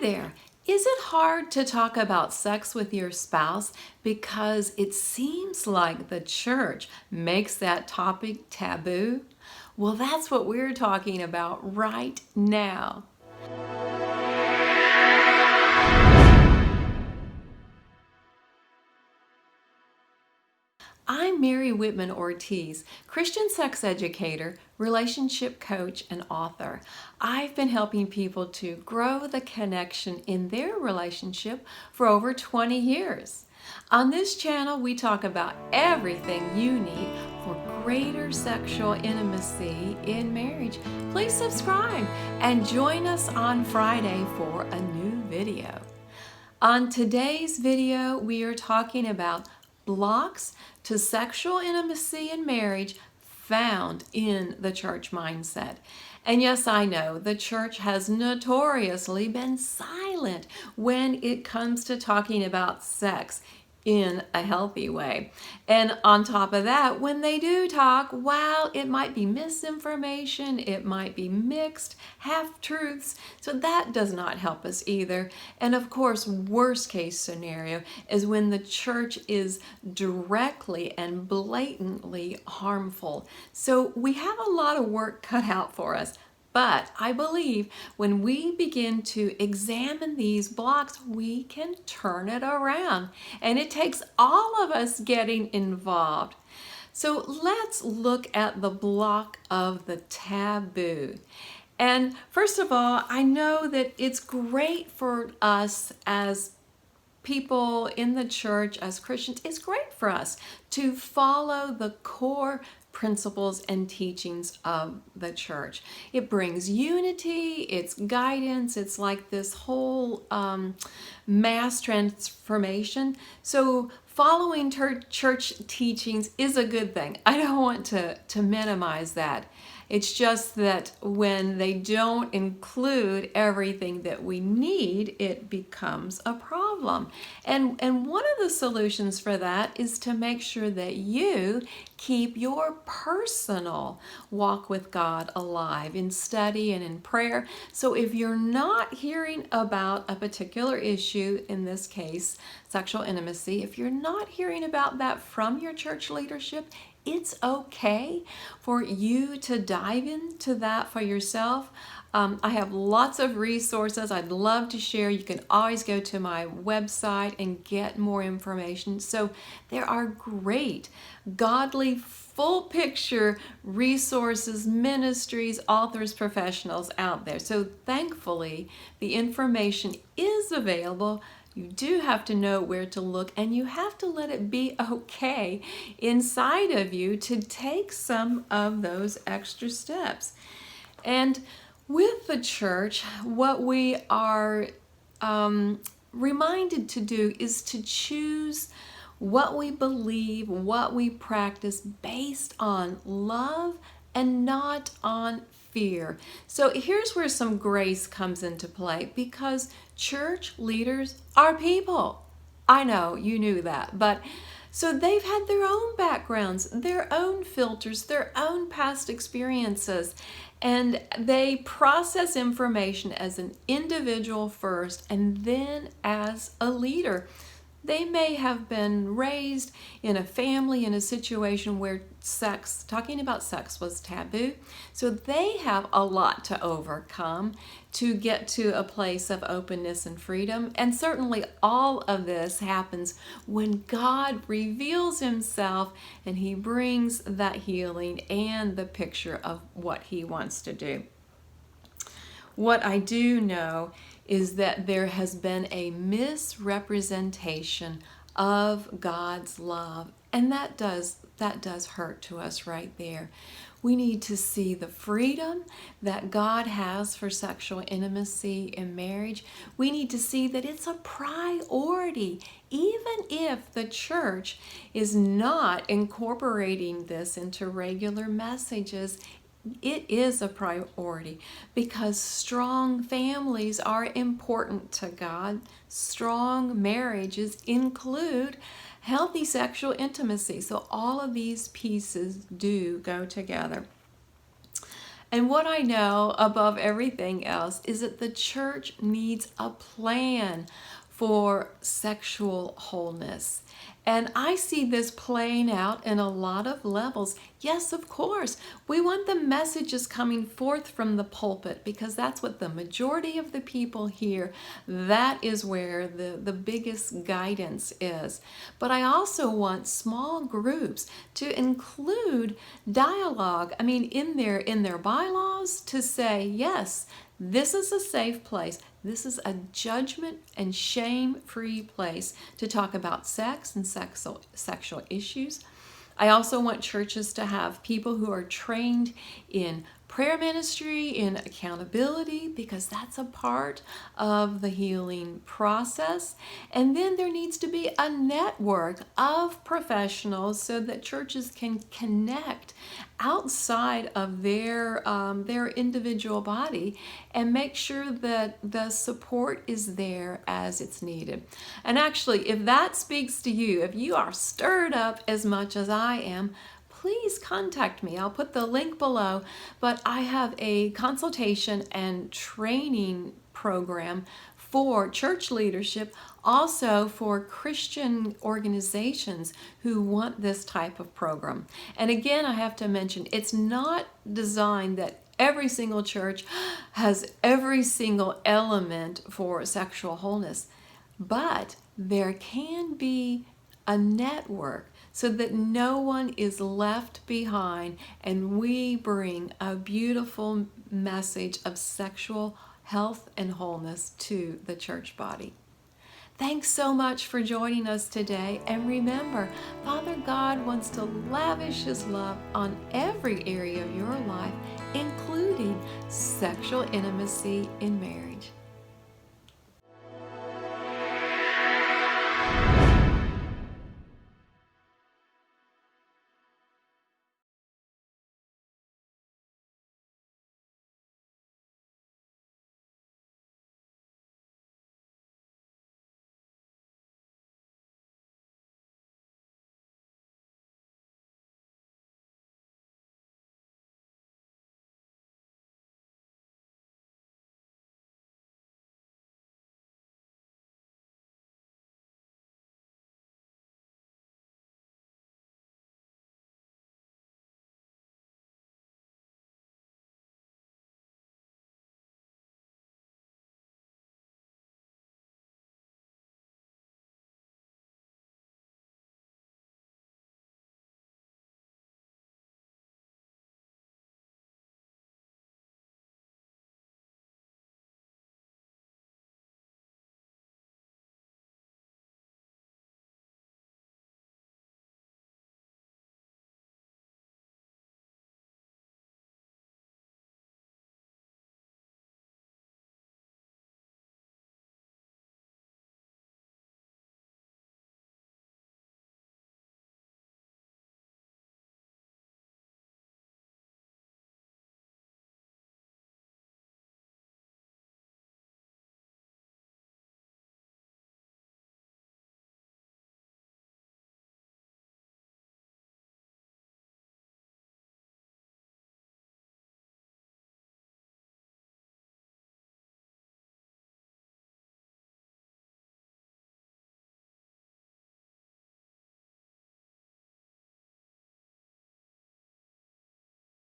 Hi there. Is it hard to talk about sex with your spouse because it seems like the church makes that topic taboo? Well, that's what we're talking about right now. I'm Mary Whitman Ortiz, Christian sex educator, relationship coach, and author. I've been helping people to grow the connection in their relationship for over 20 years. On this channel, we talk about everything you need for greater sexual intimacy in marriage. Please subscribe and join us on Friday for a new video. On today's video, we are talking about blocks to sexual intimacy in marriage found in the church mindset. And yes, I know the church has notoriously been silent when it comes to talking about sex in a healthy way. And on top of that, when they do talk, wow, it might be misinformation, it might be mixed half-truths, so that does not help us either. And of course, worst case scenario is when the church is directly and blatantly harmful. So we have a lot of work cut out for us. But I believe when we begin to examine these blocks, we can turn it around. And it takes all of us getting involved. So let's look at the block of the taboo. And first of all, I know that it's great for us as people in the church, as Christians, it's great for us to follow the core principles and teachings of the church. It brings unity, it's guidance, it's like this whole mass transformation. So following church teachings is a good thing. I don't want to minimize that. It's just that when they don't include everything that we need, it becomes a problem. And one of the solutions for that is to make sure that you keep your personal walk with God alive in study and in prayer. So if you're not hearing about a particular issue, in this case, sexual intimacy, if you're not hearing about that from your church leadership, it's okay for you to dive into that for yourself. I have lots of resources I'd love to share. You can always go to my website and get more information. So there are great, godly, full picture resources, ministries, authors, professionals out there. So thankfully, the information is available. You do have to know where to look, and you have to let it be okay inside of you to take some of those extra steps. And with the church, what we are reminded to do is to choose what we believe, what we practice based on love and not on fear. So here's where some grace comes into play, because church leaders are people. I know you knew that, but so they've had their own backgrounds, their own filters, their own past experiences, and they process information as an individual first and then as a leader. They may have been raised in a family, in a situation where talking about sex was taboo. So they have a lot to overcome to get to a place of openness and freedom. And certainly all of this happens when God reveals himself and he brings that healing and the picture of what he wants to do. What I do know is that there has been a misrepresentation of God's love, and that does hurt to us right there. We need to see the freedom that God has for sexual intimacy in marriage. We need to see that it's a priority, even if the church is not incorporating this into regular messages. It is a priority because strong families are important to God. Strong marriages include healthy sexual intimacy. So all of these pieces do go together. And what I know above everything else is that the church needs a plan for sexual wholeness. And I see this playing out in a lot of levels. Yes, of course, we want the messages coming forth from the pulpit because that's what the majority of the people hear. That is where the biggest guidance is. But I also want small groups to include dialogue. I mean, in their bylaws to say, yes, this is a safe place. This is a judgment and shame-free place to talk about sex and sexual issues. I also want churches to have people who are trained in prayer ministry, in accountability, because that's a part of the healing process. And then there needs to be a network of professionals so that churches can connect outside of their individual body and make sure that the support is there as it's needed. And actually, if that speaks to you, if you are stirred up as much as I am, please contact me. I'll put the link below, but I have a consultation and training program for church leadership, also for Christian organizations who want this type of program. And again, I have to mention, it's not designed that every single church has every single element for sexual wholeness, but there can be a network so that no one is left behind, and we bring a beautiful message of sexual health and wholeness to the church body. Thanks so much for joining us today, and remember, Father God wants to lavish His love on every area of your life, including sexual intimacy in marriage.